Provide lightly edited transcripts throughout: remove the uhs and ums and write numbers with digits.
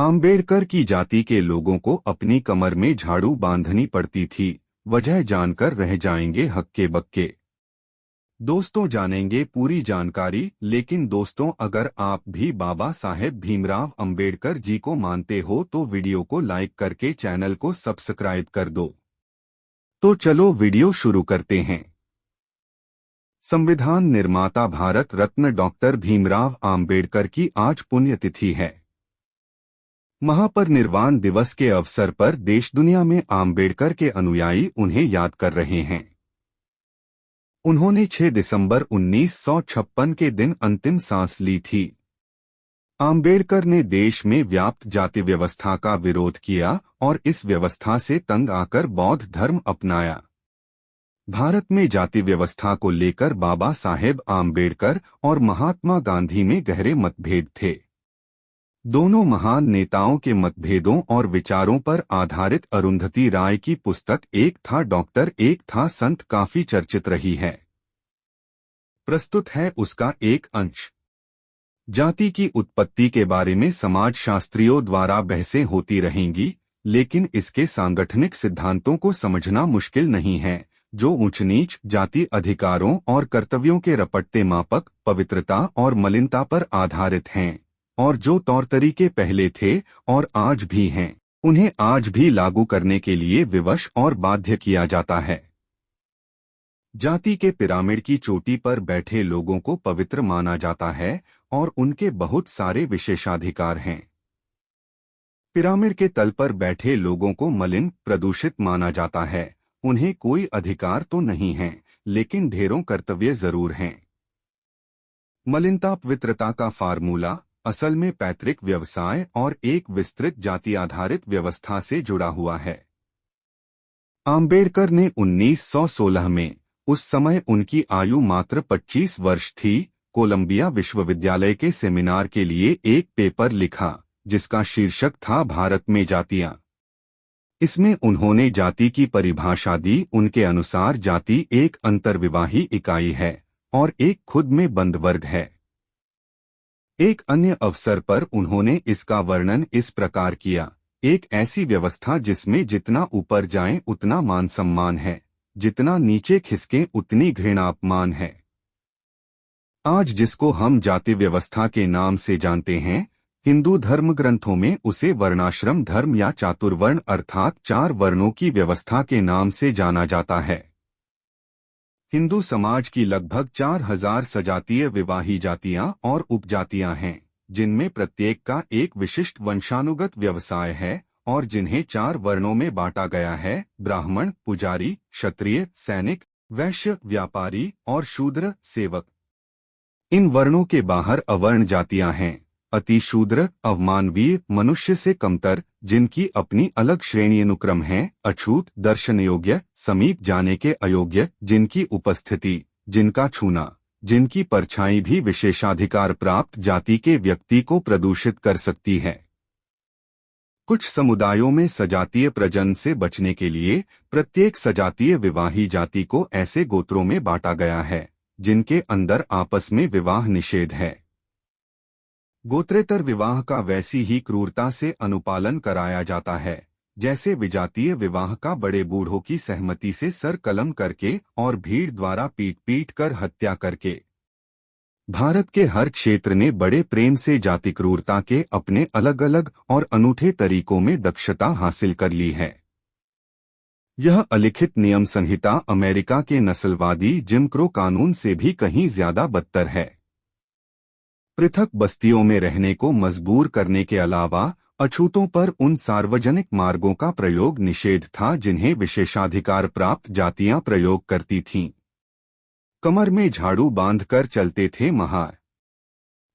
आम्बेडकर की जाति के लोगों को अपनी कमर में झाड़ू बांधनी पड़ती थी। वजह जानकर रह जाएंगे हक्के बक्के। दोस्तों, जानेंगे पूरी जानकारी। लेकिन दोस्तों, अगर आप भी बाबा साहेब भीमराव अंबेडकर जी को मानते हो तो वीडियो को लाइक करके चैनल को सब्सक्राइब कर दो। तो चलो वीडियो शुरू करते हैं। संविधान निर्माता भारत रत्न डॉक्टर भीमराव आम्बेडकर की आज पुण्यतिथि है। महापरिनिर्वाण दिवस के अवसर पर देश दुनिया में आम्बेडकर के अनुयायी उन्हें याद कर रहे हैं। उन्होंने 6 दिसंबर 1956 के दिन अंतिम सांस ली थी। आम्बेडकर ने देश में व्याप्त जाति व्यवस्था का विरोध किया और इस व्यवस्था से तंग आकर बौद्ध धर्म अपनाया। भारत में जाति व्यवस्था को लेकर बाबा साहेब आम्बेडकर और महात्मा गांधी में गहरे मतभेद थे। दोनों महान नेताओं के मतभेदों और विचारों पर आधारित अरुंधति राय की पुस्तक एक था डॉक्टर एक था संत काफी चर्चित रही है। प्रस्तुत है उसका एक अंश। जाति की उत्पत्ति के बारे में समाजशास्त्रियों द्वारा बहसें होती रहेंगी, लेकिन इसके सांगठनिक सिद्धांतों को समझना मुश्किल नहीं है, जो ऊंच नीच, जाति अधिकारों और कर्तव्यों के रपटते मापक, पवित्रता और मलिनता पर आधारित हैं, और जो तौर तरीके पहले थे और आज भी हैं, उन्हें आज भी लागू करने के लिए विवश और बाध्य किया जाता है। जाति के पिरामिड की चोटी पर बैठे लोगों को पवित्र माना जाता है और उनके बहुत सारे विशेषाधिकार हैं। पिरामिड के तल पर बैठे लोगों को मलिन, प्रदूषित माना जाता है। उन्हें कोई अधिकार तो नहीं है, लेकिन ढेरों कर्तव्य जरूर हैं। मलिनता पवित्रता का फार्मूला असल में पैतृक व्यवसाय और एक विस्तृत जाति आधारित व्यवस्था से जुड़ा हुआ है। आम्बेडकर ने 1916 में, उस समय उनकी आयु मात्र 25 वर्ष थी, कोलंबिया विश्वविद्यालय के सेमिनार के लिए एक पेपर लिखा जिसका शीर्षक था भारत में जातियां। इसमें उन्होंने जाति की परिभाषा दी। उनके अनुसार जाति एक अंतर्विवाही इकाई है और एक खुद में बंद वर्ग है। एक अन्य अवसर पर उन्होंने इसका वर्णन इस प्रकार किया, एक ऐसी व्यवस्था जिसमें जितना ऊपर जाएं उतना मान सम्मान है, जितना नीचे खिसकें उतनी घृणा अपमान है। आज जिसको हम जाति व्यवस्था के नाम से जानते हैं, हिंदू धर्म ग्रंथों में उसे वर्णाश्रम धर्म या चातुर्वर्ण अर्थात 4 वर्णों की व्यवस्था के नाम से जाना जाता है। हिंदू समाज की लगभग 4000 सजातीय विवाही जातियां और उपजातियां हैं, जिनमें प्रत्येक का एक विशिष्ट वंशानुगत व्यवसाय है और जिन्हें 4 वर्णों में बांटा गया है: ब्राह्मण, पुजारी, क्षत्रिय, सैनिक, वैश्य, व्यापारी और शूद्र, सेवक। इन वर्णों के बाहर अवर्ण जातियां हैं: अति शूद्र, अवमानवीय, मनुष्य से कमतर, जिनकी अपनी अलग श्रेणी अनुक्रम है; अछूत, दर्शन योग्य, समीप जाने के अयोग्य, जिनकी उपस्थिति, जिनका छूना, जिनकी परछाई भी विशेषाधिकार प्राप्त जाति के व्यक्ति को प्रदूषित कर सकती है। कुछ समुदायों में सजातीय प्रजनन से बचने के लिए प्रत्येक सजातीय विवाही जाति को ऐसे गोत्रों में बांटा गया है जिनके अंदर आपस में विवाह निषेध है। गोत्रेतर विवाह का वैसी ही क्रूरता से अनुपालन कराया जाता है जैसे विजातीय विवाह का, बड़े बूढ़ों की सहमति से सर कलम करके और भीड़ द्वारा पीट पीट कर हत्या करके। भारत के हर क्षेत्र ने बड़े प्रेम से जाति क्रूरता के अपने अलग अलग और अनूठे तरीकों में दक्षता हासिल कर ली है। यह अलिखित नियम संहिता अमेरिका के नस्लवादी जिम क्रो कानून से भी कहीं ज्यादा बदतर है। पृथक बस्तियों में रहने को मजबूर करने के अलावा अछूतों पर उन सार्वजनिक मार्गों का प्रयोग निषेध था जिन्हें विशेषाधिकार प्राप्त जातियां प्रयोग करती थीं। कमर में झाड़ू बांधकर चलते थे महार।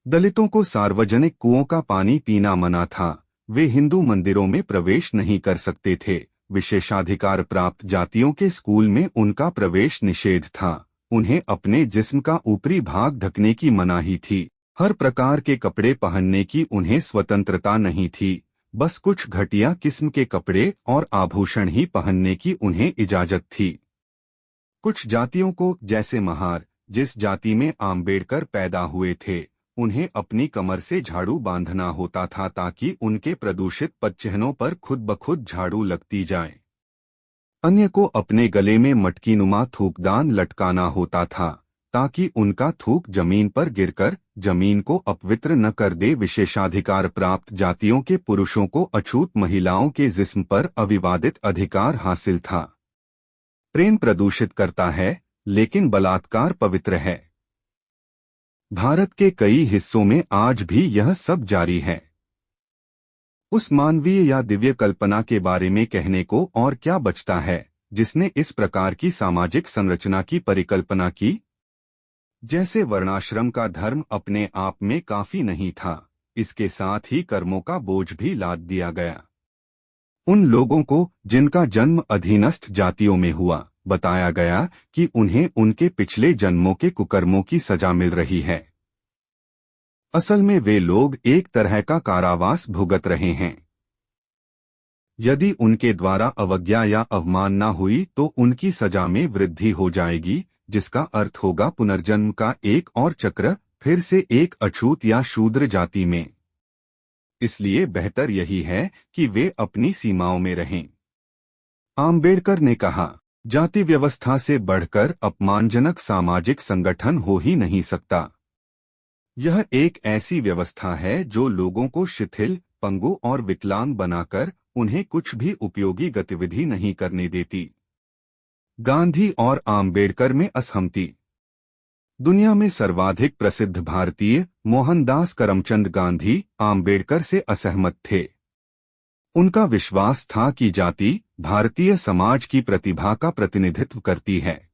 दलितों को सार्वजनिक कुओं का पानी पीना मना था। वे हिंदू मंदिरों में प्रवेश नहीं कर सकते थे। विशेषाधिकार प्राप्त जातियों के स्कूल में उनका प्रवेश निषेध था। उन्हें अपने जिस्म का ऊपरी भाग ढकने की मनाही थी। हर प्रकार के कपड़े पहनने की उन्हें स्वतंत्रता नहीं थी। बस कुछ घटिया किस्म के कपड़े और आभूषण ही पहनने की उन्हें इजाजत थी। कुछ जातियों को, जैसे महार, जिस जाति में आम्बेडकर पैदा हुए थे, उन्हें अपनी कमर से झाड़ू बांधना होता था ताकि उनके प्रदूषित पदचिह्नों पर खुद ब खुद झाड़ू लगती जाए। अन्य को अपने गले में मटकीनुमा थूकदान लटकाना होता था ताकि उनका थूक जमीन पर गिरकर जमीन को अपवित्र न कर दे। विशेषाधिकार प्राप्त जातियों के पुरुषों को अछूत महिलाओं के जिस्म पर अविवादित अधिकार हासिल था। प्रेम प्रदूषित करता है, लेकिन बलात्कार पवित्र है। भारत के कई हिस्सों में आज भी यह सब जारी है। उस मानवीय या दिव्य कल्पना के बारे में कहने को और क्या बचता है जिसने इस प्रकार की सामाजिक संरचना की परिकल्पना की? जैसे वर्णाश्रम का धर्म अपने आप में काफी नहीं था, इसके साथ ही कर्मों का बोझ भी लाद दिया गया। उन लोगों को जिनका जन्म अधीनस्थ जातियों में हुआ, बताया गया कि उन्हें उनके पिछले जन्मों के कुकर्मों की सजा मिल रही है। असल में वे लोग एक तरह का कारावास भुगत रहे हैं। यदि उनके द्वारा अवज्ञा या अवमानना हुई तो उनकी सजा में वृद्धि हो जाएगी, जिसका अर्थ होगा पुनर्जन्म का एक और चक्र, फिर से एक अछूत या शूद्र जाति में। इसलिए बेहतर यही है कि वे अपनी सीमाओं में रहें। आम्बेडकर ने कहा, जाति व्यवस्था से बढ़कर अपमानजनक सामाजिक संगठन हो ही नहीं सकता। यह एक ऐसी व्यवस्था है जो लोगों को शिथिल, पंगु और विकलांग बनाकर उन्हें कुछ भी उपयोगी गतिविधि नहीं करने देती। गांधी और आम्बेडकर में असहमति। दुनिया में सर्वाधिक प्रसिद्ध भारतीय मोहनदास करमचंद गांधी आम्बेडकर से असहमत थे। उनका विश्वास था कि जाति भारतीय समाज की प्रतिभा का प्रतिनिधित्व करती है।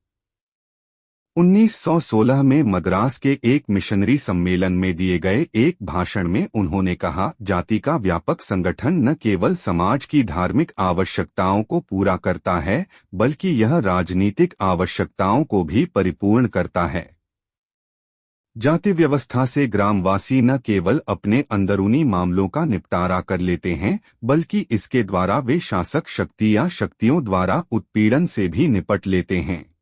1916 में मद्रास के एक मिशनरी सम्मेलन में दिए गए एक भाषण में उन्होंने कहा, जाति का व्यापक संगठन न केवल समाज की धार्मिक आवश्यकताओं को पूरा करता है, बल्कि यह राजनीतिक आवश्यकताओं को भी परिपूर्ण करता है। जाति व्यवस्था से ग्रामवासी न केवल अपने अंदरूनी मामलों का निपटारा कर लेते हैं, बल्कि इसके द्वारा वे शासक शक्ति या शक्तियों द्वारा उत्पीड़न से भी निपट लेते हैं।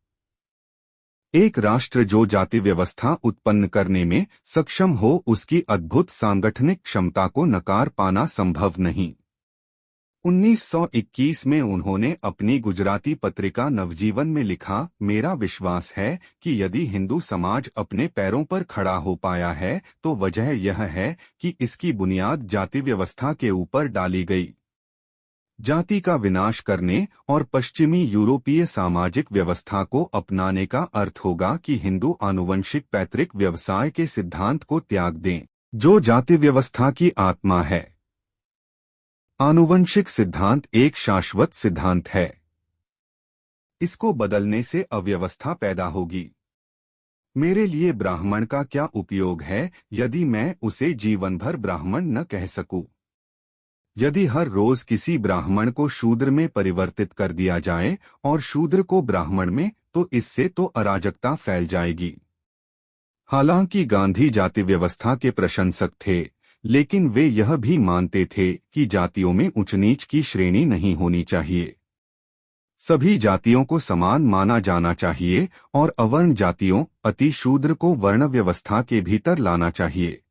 एक राष्ट्र जो जाति व्यवस्था उत्पन्न करने में सक्षम हो, उसकी अद्भुत सांगठनिक क्षमता को नकार पाना संभव नहीं। 1921 में उन्होंने अपनी गुजराती पत्रिका नवजीवन में लिखा, मेरा विश्वास है कि यदि हिंदू समाज अपने पैरों पर खड़ा हो पाया है तो वजह यह है कि इसकी बुनियाद जाति व्यवस्था के ऊपर डाली गई। जाति का विनाश करने और पश्चिमी यूरोपीय सामाजिक व्यवस्था को अपनाने का अर्थ होगा कि हिंदू आनुवंशिक पैतृक व्यवसाय के सिद्धांत को त्याग दें, जो जाति व्यवस्था की आत्मा है। आनुवंशिक सिद्धांत एक शाश्वत सिद्धांत है। इसको बदलने से अव्यवस्था पैदा होगी। मेरे लिए ब्राह्मण का क्या उपयोग है यदि मैं उसे जीवन भर ब्राह्मण न कह सकूं? यदि हर रोज किसी ब्राह्मण को शूद्र में परिवर्तित कर दिया जाए और शूद्र को ब्राह्मण में, तो इससे तो अराजकता फैल जाएगी। हालांकि गांधी जाति व्यवस्था के प्रशंसक थे, लेकिन वे यह भी मानते थे कि जातियों में ऊंच नीच की श्रेणी नहीं होनी चाहिए। सभी जातियों को समान माना जाना चाहिए और अवर्ण जातियों, अति शूद्र को वर्ण व्यवस्था के भीतर लाना चाहिए।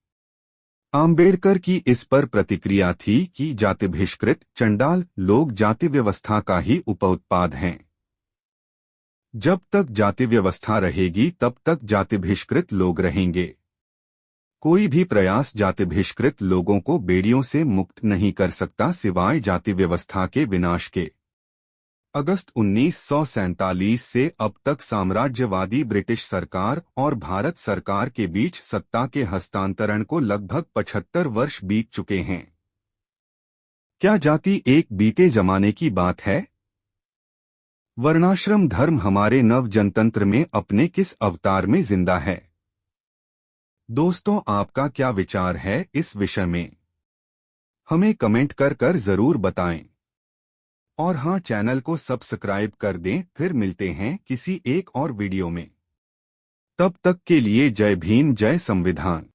आम्बेडकर की इस पर प्रतिक्रिया थी कि जाति बहिष्कृत चंडाल लोग जाति व्यवस्था का ही उपउत्पाद हैं। जब तक जाति व्यवस्था रहेगी तब तक जाति बहिष्कृत लोग रहेंगे। कोई भी प्रयास जाति बहिष्कृत लोगों को बेड़ियों से मुक्त नहीं कर सकता सिवाय जाति व्यवस्था के विनाश के। अगस्त 1947 से अब तक साम्राज्यवादी ब्रिटिश सरकार और भारत सरकार के बीच सत्ता के हस्तांतरण को लगभग 75 वर्ष बीत चुके हैं। क्या जाति एक बीते जमाने की बात है? वर्णाश्रम धर्म हमारे नव जनतंत्र में अपने किस अवतार में जिंदा है? दोस्तों, आपका क्या विचार है इस विषय में? हमें कमेंट कर जरूर बताएं। और हाँ, चैनल को सब्सक्राइब कर दें। फिर मिलते हैं किसी एक और वीडियो में। तब तक के लिए जय भीम, जय संविधान।